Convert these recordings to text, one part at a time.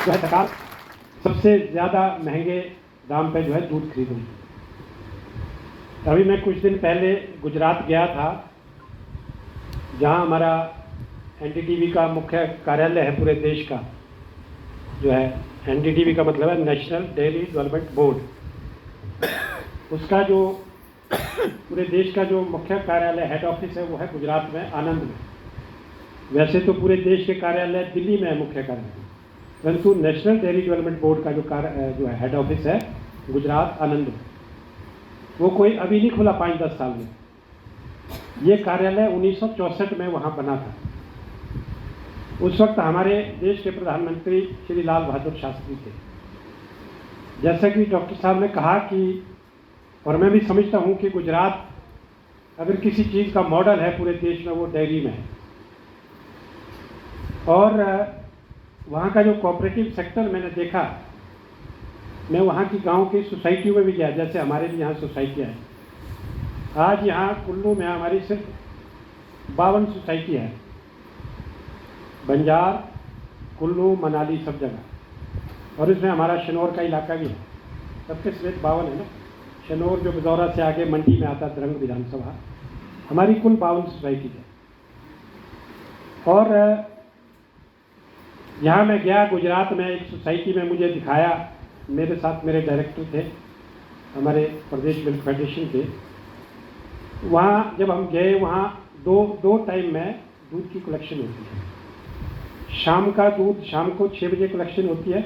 जो है सरकार सबसे ज़्यादा महंगे दाम पे जो है दूध खरीद रही है। अभी मैं कुछ दिन पहले गुजरात गया था, जहाँ हमारा एनडीटीवी का मुख्य कार्यालय है पूरे देश का, जो है एनडीटीवी का मतलब है नेशनल डेयरी डेवलपमेंट बोर्ड। उसका जो पूरे देश का जो मुख्य कार्यालय हेड ऑफिस है वो है गुजरात में, आनंद में। वैसे तो पूरे देश के कार्यालय दिल्ली में है मुख्य कार्यालय, परंतु नेशनल डेयरी डेवलपमेंट बोर्ड का जो है हेड ऑफिस है गुजरात आनंद में। वो कोई अभी नहीं खुला 5-10 साल में। ये कार्यालय 1964 में वहाँ बना था। उस वक्त हमारे देश के प्रधानमंत्री श्री लाल बहादुर शास्त्री थे। जैसा कि डॉक्टर साहब ने कहा कि, और मैं भी समझता हूँ कि गुजरात अगर किसी चीज़ का मॉडल है पूरे देश में वो डेयरी में है। और वहाँ का जो कोऑपरेटिव सेक्टर मैंने देखा, मैं वहाँ की गांव की सोसाइटियों में भी गया, जैसे हमारे भी यहाँ सोसाइटियाँ हैं। आज यहाँ कुल्लू में हमारी सिर्फ 52 सोसाइटी है, बंजार, कुल्लू, मनाली सब जगह, और इसमें हमारा शनौर का इलाका भी है। सबके समेत 52 है ना। शनौर जो बिजौरा से आगे मंडी में आता है, द्रंग विधानसभा, हमारी कुल 52 सोसाइटी है। और यहाँ मैं गया गुजरात में, एक सोसाइटी में मुझे दिखाया, मेरे साथ मेरे डायरेक्टर थे हमारे प्रदेश मिल्क फेडरेशन के। वहाँ जब हम गए, वहाँ दो टाइम में दूध की कलेक्शन होती है। शाम का दूध शाम को 6 बजे कलेक्शन होती है,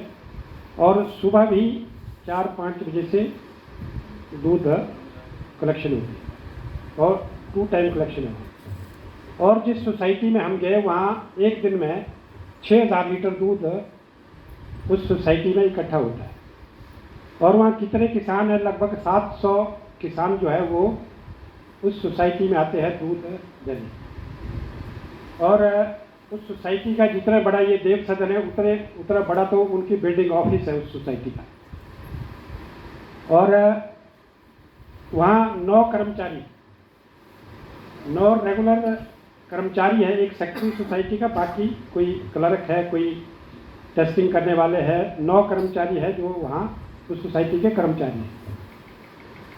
और सुबह भी 4-5 बजे से दूध कलेक्शन होती है, और 2 टाइम कलेक्शन है। और जिस सोसाइटी में हम गए, वहाँ एक दिन में 6000 लीटर दूध उस सोसाइटी में इकट्ठा होता है। और वहाँ कितने किसान हैं? लगभग 700 किसान जो है वो उस सोसाइटी में आते हैं दूध देने। और उस सोसाइटी का जितना बड़ा ये देव सदन है, उतना बड़ा तो उनकी बिल्डिंग ऑफिस है उस सोसाइटी का। और वहाँ 9 कर्मचारी, 9 रेगुलर कर्मचारी है एक सेक्रेटरी सोसाइटी का, बाकी कोई क्लर्क है, कोई टेस्टिंग करने वाले हैं। 9 कर्मचारी है जो वहाँ उस सोसाइटी के कर्मचारी हैं।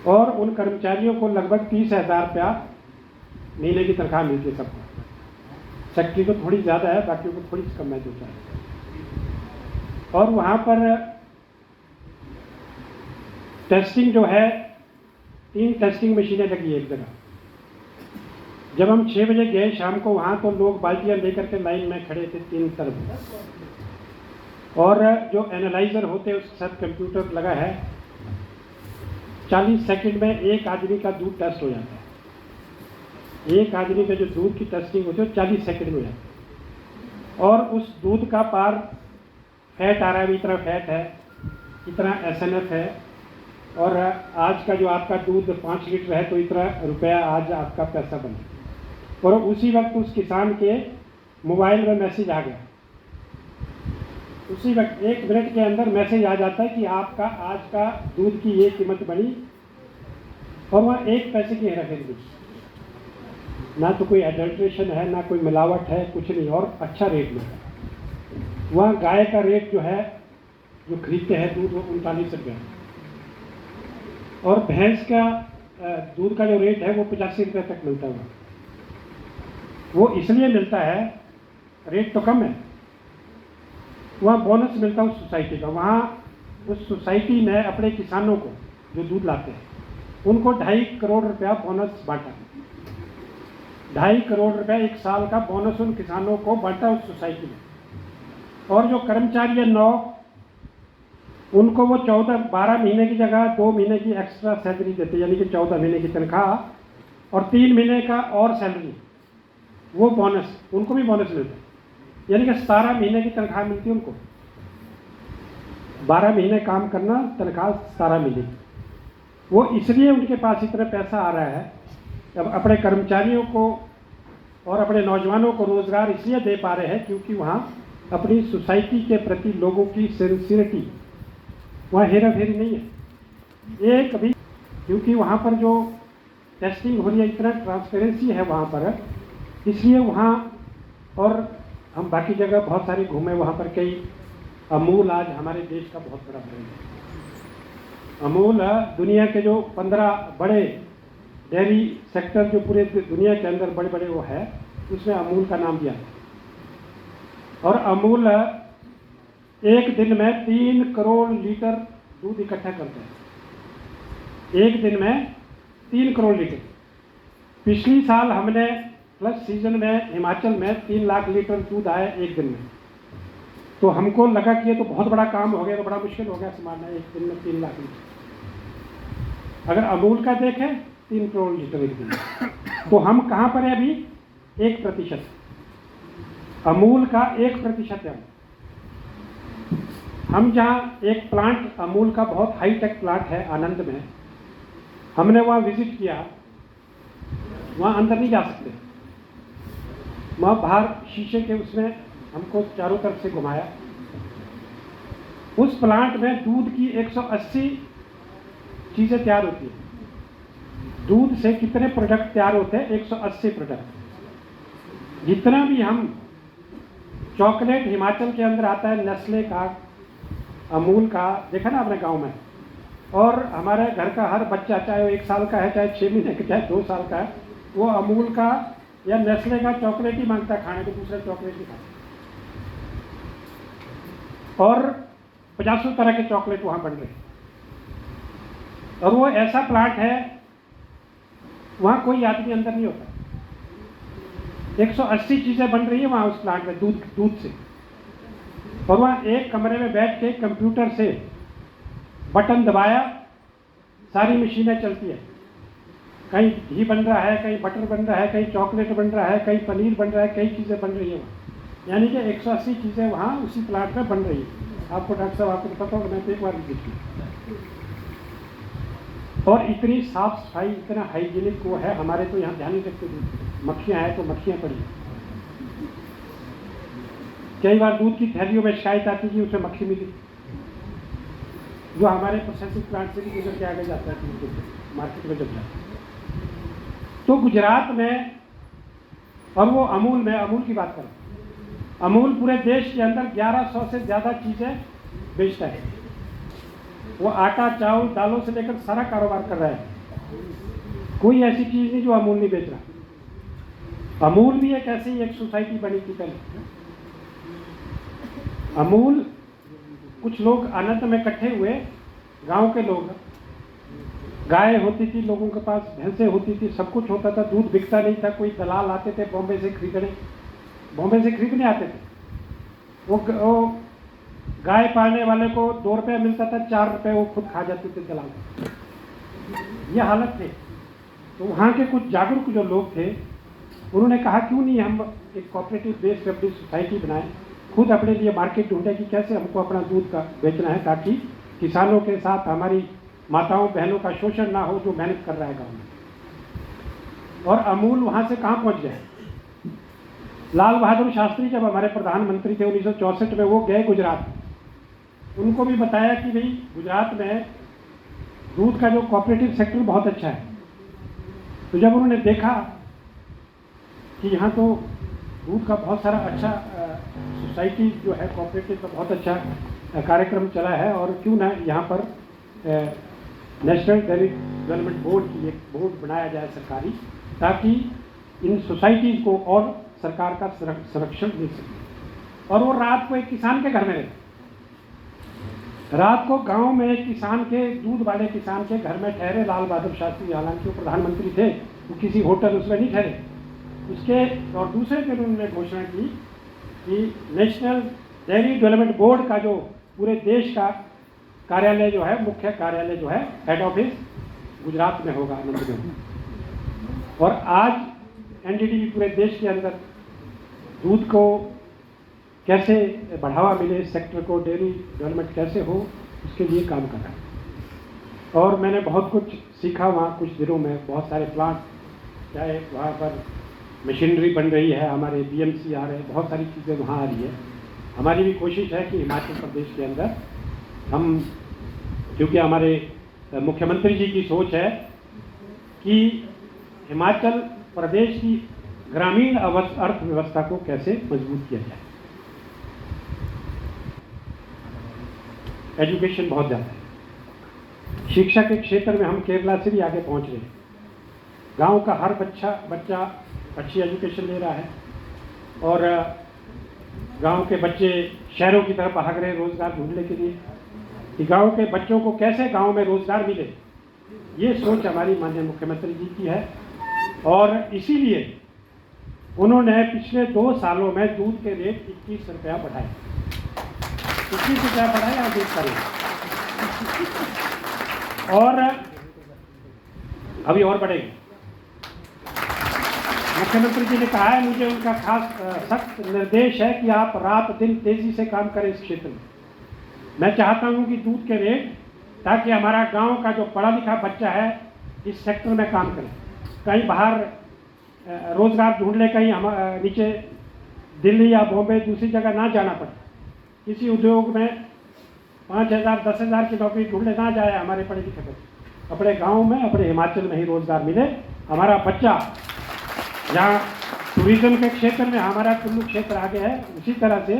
और उन कर्मचारियों को लगभग 30,000 रुपया महीने की तनख्वाह मिलती है सबको। सेक्रेटरी को थोड़ी ज़्यादा है, बाकी को थोड़ी कम है, 2-4। और वहाँ पर टेस्टिंग जो है, 3 टेस्टिंग मशीनें लगी है एक जगह। जब हम 6 बजे गए शाम को वहाँ, तो लोग बाल्टियाँ लेकर के लाइन में खड़े थे 3 तरफ। और जो एनालाइजर होते हैं उसके साथ कंप्यूटर लगा है। 40 सेकंड में एक आदमी का दूध टेस्ट हो जाता है। एक आदमी का जो दूध की टेस्टिंग होती है 40 सेकंड में हो जाती है। और उस दूध का पार फैट आ रहा है, इतना फैट है, इतना SNF है, और आज का जो आपका दूध 5 लीटर है तो इतना रुपया आज आपका पैसा बना। और उसी वक्त उस किसान के मोबाइल में मैसेज आ गया। उसी वक्त 1 मिनट के अंदर मैसेज आ जाता है कि आपका आज का दूध की ये कीमत बनी, और वहाँ 1 पैसे की हेराफेरी नहीं, ना तो कोई एडल्ट्रेशन है, ना कोई मिलावट है, कुछ नहीं, और अच्छा रेट मिलता है। वहाँ गाय का रेट जो है, जो खरीदते हैं दूध, वो 39 रुपये, और भैंस का दूध का जो रेट है वो 85 रुपये तक मिलता है। वो इसलिए मिलता है, रेट तो कम है, वहाँ बोनस मिलता है उस सोसाइटी का। वहाँ उस सोसाइटी में अपने किसानों को जो दूध लाते हैं उनको 2.5 करोड़ रुपया बोनस बांटा। 2.5 करोड़ रुपया 1 साल का बोनस उन किसानों को बांटा उस सोसाइटी में। और जो कर्मचारी है 9, उनको वो 12 महीने की जगह 2 महीने की एक्स्ट्रा सैलरी देते हैं, यानी कि 14 महीने की तनख्वाह, और 3 महीने का और सैलरी, वो बोनस, उनको भी बोनस मिलता है। यानी कि 17 महीने की तनख्वाह मिलती है उनको। 12 महीने काम करना, तनख्वाह 17 महीने। वो इसलिए उनके पास इतना पैसा आ रहा है, अब अपने कर्मचारियों को और अपने नौजवानों को रोज़गार इसलिए दे पा रहे हैं क्योंकि वहाँ अपनी सोसाइटी के प्रति लोगों की सिंसियरिटी, वहाँ हेरा फेरी नहीं है ये कभी, क्योंकि वहाँ पर जो टेस्टिंग हो रही है, इतना ट्रांसपेरेंसी है वहाँ पर, इसलिए वहाँ। और हम बाकी जगह बहुत सारे घूमे, वहाँ पर कई अमूल आज हमारे देश का बहुत बड़ा ब्रांड है। अमूल दुनिया के जो 15 बड़े डेयरी सेक्टर जो पूरे दुनिया के अंदर बड़े बड़े वो है, उसमें अमूल का नाम दिया। और अमूल एक दिन में 3 करोड़ लीटर दूध इकट्ठा करता है। एक दिन में 3 करोड़ लीटर। पिछली साल हमने प्लस सीजन में हिमाचल में 3 लाख लीटर दूध आया एक दिन में। तो हमको लगा कि ये तो बहुत बड़ा काम हो गया, तो बड़ा मुश्किल हो गया संभालना एक दिन में 3 लाख लीटर। अगर अमूल का देखें 3 करोड़ लीटर एक दिन में, तो हम कहाँ पर है अभी? 1%। अमूल का 1% है। हम जहाँ एक प्लांट अमूल का बहुत हाई टेक प्लांट है आनंद में, हमने वहाँ विजिट किया। वहाँ अंदर नहीं जा सकते, वहाँ बाहर शीशे के उसमें हमको चारों तरफ से घुमाया। उस प्लांट में दूध की 180 चीज़ें तैयार होती हैं। दूध से कितने प्रोडक्ट तैयार होते हैं? 180 प्रोडक्ट। जितना भी हम चॉकलेट हिमाचल के अंदर आता है, नेस्ले का, अमूल का, देखा ना अपने गांव में, और हमारे घर का हर बच्चा, चाहे वो 1 साल का है, चाहे 6 महीने का, चाहे 2 साल का है, वो अमूल का या नेस्ले का चॉकलेट ही मांगता है खाने को, दूसरा चॉकलेट नहीं खाता। और 50 तरह के चॉकलेट वहाँ बन रहे हैं। और वो ऐसा प्लांट है, वहाँ कोई आदमी अंदर नहीं होता। 180 चीज़ें बन रही है वहाँ उस प्लांट में दूध से। और वहाँ एक कमरे में बैठ के कंप्यूटर से बटन दबाया, सारी मशीनें चलती है। कहीं घी बन रहा है, कहीं बटर बन रहा है, कहीं चॉकलेट बन रहा है, कहीं पनीर बन रहा है, कई चीज़ें बन रही है वहाँ। यानी कि 180 चीज़ें वहाँ उसी प्लांट में बन रही है। आपको डॉक्टर साहब, आपको तो पता होगा, मैं तो एक बार विजिट की। और इतनी साफ सफाई, इतना हाइजीनिक वो है। हमारे तो यहाँ ध्यान नहीं रखते, मक्खियाँ हैं तो मक्खियाँ पड़ी। कई बार दूध की थैलियों में शिकायत आती कि उसमें मक्खी मिली, जो हमारे प्रोसेसिंग प्लांट से भी गुजर के आगे जाता है मार्केट में जब जाता है। तो गुजरात में, और वो अमूल में, अमूल की बात करें, अमूल पूरे देश के अंदर 1100 से ज़्यादा चीज़ें बेचता है। वो आटा, चावल, दालों से लेकर सारा कारोबार कर रहा है। कोई ऐसी चीज़ नहीं जो अमूल नहीं बेच रहा। अमूल भी एक ऐसी एक सोसाइटी बनी थी पहले। अमूल, कुछ लोग आनंद में इकट्ठे हुए, गांव के लोग, गाय होती थी लोगों के पास, भैंसें होती थी, सब कुछ होता था, दूध बिकता नहीं था। कोई दलाल आते थे बॉम्बे से खरीदने आते थे। वो गाय पालने वाले को 2 रुपये मिलता था, 4 रुपये वो खुद खा जाते थे दलाल। ये हालत थे। तो वहाँ के कुछ जागरूक जो लोग थे, उन्होंने कहा क्यों नहीं हम एक कोऑपरेटिव बेस्ड अपनी सोसाइटी बनाएं, खुद अपने लिए मार्केट ढूंढे कि कैसे हमको अपना दूध का बेचना है, ताकि किसानों के साथ हमारी माताओं बहनों का शोषण ना हो जो मेहनत कर रहा है गाँव में। और अमूल वहाँ से कहाँ पहुँच गए? लाल बहादुर शास्त्री जब हमारे प्रधानमंत्री थे 1964 में, वो गए गुजरात। उनको भी बताया कि भाई गुजरात में दूध का जो कोऑपरेटिव सेक्टर बहुत अच्छा है। तो जब उन्होंने देखा कि यहाँ तो दूध का बहुत सारा अच्छा सोसाइटी जो है कोऑपरेटिव का बहुत अच्छा कार्यक्रम चला है, और क्यों ना यहाँ पर नेशनल डेयरी डेवलपमेंट बोर्ड की एक बोर्ड बनाया जाए सरकारी, ताकि इन सोसाइटीज़ को और सरकार का संरक्षण मिल सके। और वो रात को एक किसान के घर में रहते। रात को गांव में एक किसान के, दूध वाले किसान के घर में ठहरे लाल बहादुर शास्त्री। हालांकि वो प्रधानमंत्री थे, वो किसी होटल उसमें नहीं ठहरे। उसके और दूसरे दिन उन्होंने घोषणा की कि नेशनल डेयरी डेवलपमेंट बोर्ड का जो पूरे देश का कार्यालय जो है, मुख्य कार्यालय जो है, हेड ऑफिस गुजरात में होगा, आनंद में। और आज एनडीडीबी पूरे देश के अंदर दूध को कैसे बढ़ावा मिले, सेक्टर को डेयरी डेवलपमेंट कैसे हो, उसके लिए काम कर रहा है। और मैंने बहुत कुछ सीखा वहाँ कुछ दिनों में। बहुत सारे प्लांट, चाहे वहाँ पर मशीनरी बन रही है, हमारे बीएमसी आ रहे हैं, बहुत सारी चीज़ें वहाँ आ रही है। हमारी भी कोशिश है कि हिमाचल प्रदेश के अंदर हम, क्योंकि हमारे मुख्यमंत्री जी की सोच है कि हिमाचल प्रदेश की ग्रामीण अर्थव्यवस्था को कैसे मजबूत किया जाए। एजुकेशन बहुत ज़्यादा है। शिक्षा के क्षेत्र में हम केरला से भी आगे पहुंच रहे हैं। गांव का हर बच्चा अच्छी एजुकेशन ले रहा है और गांव के बच्चे शहरों की तरफ भाग रहे हैं रोज़गार ढूंढने के लिए कि गांव के बच्चों को कैसे गांव में रोज़गार मिले। ये सोच हमारी माननीय मुख्यमंत्री जी की है और इसीलिए उन्होंने पिछले 2 सालों में दूध के रेट 21 रुपया बढ़ाए। 21 रुपया बढ़ाया और दूध का रेट और अभी और बढ़ेगी। मुख्यमंत्री जी ने कहा है, मुझे उनका खास सख्त निर्देश है कि आप रात दिन तेजी से काम करें इस क्षेत्र में। मैं चाहता हूं कि दूध के रेट, ताकि हमारा गांव का जो पढ़ा लिखा बच्चा है इस सेक्टर में काम करे, कहीं बाहर रोजगार ढूंढने कहीं हम नीचे दिल्ली या बॉम्बे दूसरी जगह ना जाना पड़े, किसी उद्योग में 5,000 10,000 की नौकरी ढूंढने ना जाए हमारे पढ़े लिखे बच्चे। अपने गांव में अपने हिमाचल में ही रोजगार मिले। हमारा बच्चा जहाँ टूरिज्म के क्षेत्र में हमारा कुल्लू क्षेत्र आगे है, उसी तरह से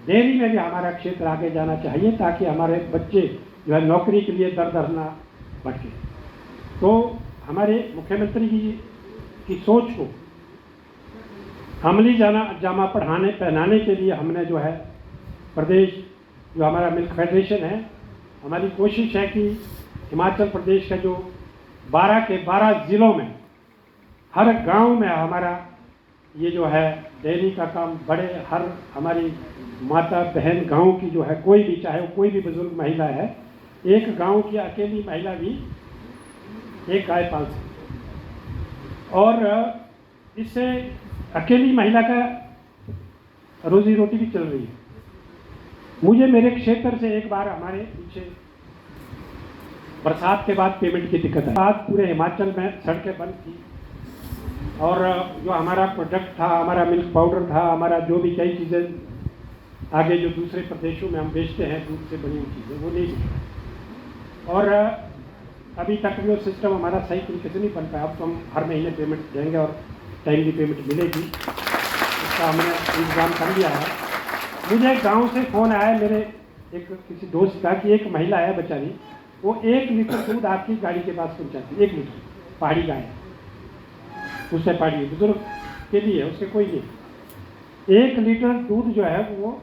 डेयरी में भी हमारा क्षेत्र आगे जाना चाहिए, ताकि हमारे बच्चे जो है नौकरी के लिए दर दर ना भटके। तो हमारे मुख्यमंत्री जी की सोच को अमली जामा पहनाने के लिए हमने जो है प्रदेश जो हमारा मिल्क फेडरेशन है, हमारी कोशिश है कि हिमाचल प्रदेश का जो 12 के 12 ज़िलों में हर गांव में हमारा ये जो है डेयरी का काम बढ़े। हर हमारी माता बहन गांव की जो है, कोई भी, चाहे वो कोई भी बुजुर्ग महिला है, एक गांव की अकेली महिला भी एक गाय पाल सकती और इससे अकेली महिला का रोजी रोटी भी चल रही है। मुझे मेरे क्षेत्र से एक बार हमारे पीछे बरसात के बाद पेमेंट की दिक्कत है। बाद पूरे हिमाचल में सड़कें बंद थी और जो हमारा प्रोडक्ट था, हमारा मिल्क पाउडर था, हमारा जो भी कई चीज़ें आगे जो दूसरे प्रदेशों में हम बेचते हैं दूध से बनी हुई चीज़ें, वो नहीं मिली और अभी तक भी वो सिस्टम हमारा सही तरीके से नहीं बन पाया। अब तो हम हर महीने पेमेंट देंगे और टाइमली पेमेंट मिलेगी, इसका हमने इंतजाम कर लिया है। मुझे गांव से फ़ोन आया मेरे एक किसी दोस्त का कि एक महिला है बेचारी, वो 1 लीटर दूध आपकी गाड़ी के पास पहुँचाती है। 1 लीटर, पहाड़ी गाय, उससे पहाड़ी बुजुर्ग के लिए, उसके कोई नहीं। 1 लीटर दूध जो है वो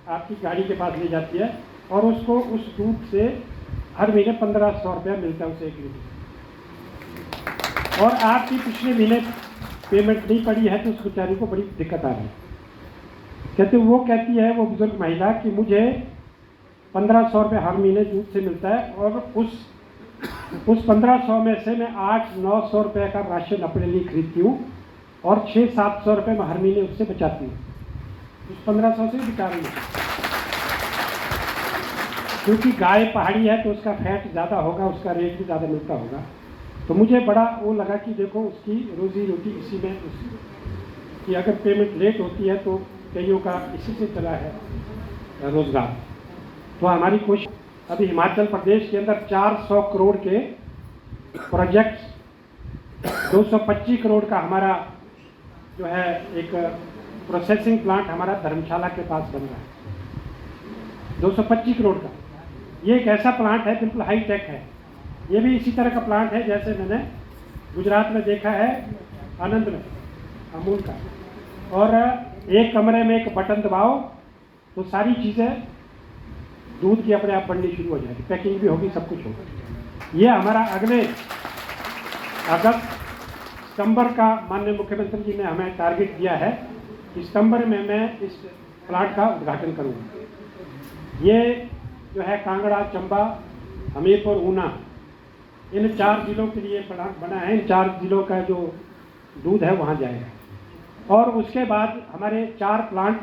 आपकी गाड़ी के पास ले जाती है और उसको उस दूध से हर महीने 1,500 रुपया मिलता है उसे 1 लीटर। और आपकी पिछले महीने पेमेंट नहीं पड़ी है तो उस बेचारी को बड़ी दिक्कत आ रही है। वो कहती है वो बुजुर्ग महिला कि मुझे 1,500 रुपये हर महीने दूध से मिलता है और उस 1,500 में से मैं 800-900 रुपये का राशन अपने लिए खरीदती हूँ और 600-700 रुपये मैं हर महीने उससे बचाती हूँ। उस 1,500 से बचा रही हूँ, क्योंकि गाय पहाड़ी है तो उसका फैट ज़्यादा होगा, उसका रेट भी ज़्यादा मिलता होगा। तो मुझे बड़ा वो लगा कि देखो उसकी रोजी रोटी इसी में कि अगर पेमेंट लेट होती है तो कईयों का इसी से चला है रोज़गार। तो हमारी कोशिश, अभी हिमाचल प्रदेश के अंदर 400 करोड़ के प्रोजेक्ट्स, 225 करोड़ का हमारा जो है एक प्रोसेसिंग प्लांट हमारा धर्मशाला के पास बन रहा है, 225 करोड़ का। ये एक ऐसा प्लांट है बिल्कुल हाई टेक है। ये भी इसी तरह का प्लांट है जैसे मैंने गुजरात में देखा है आनंद में अमूल का, और एक कमरे में एक बटन दबाओ तो सारी चीज़ें दूध की अपने आप बननी शुरू हो जाएगी, पैकिंग भी होगी, सब कुछ होगा। ये हमारा अगले अगस्त सितंबर का माननीय मुख्यमंत्री जी ने हमें टारगेट दिया है कि सितंबर में मैं इस प्लांट का उद्घाटन करूँगा। ये जो है कांगड़ा, चंबा, हमीरपुर, ऊना, इन 4 जिलों के लिए प्लांट बना है। इन 4 जिलों का जो दूध है वहाँ जाएगा और उसके बाद हमारे 4 प्लांट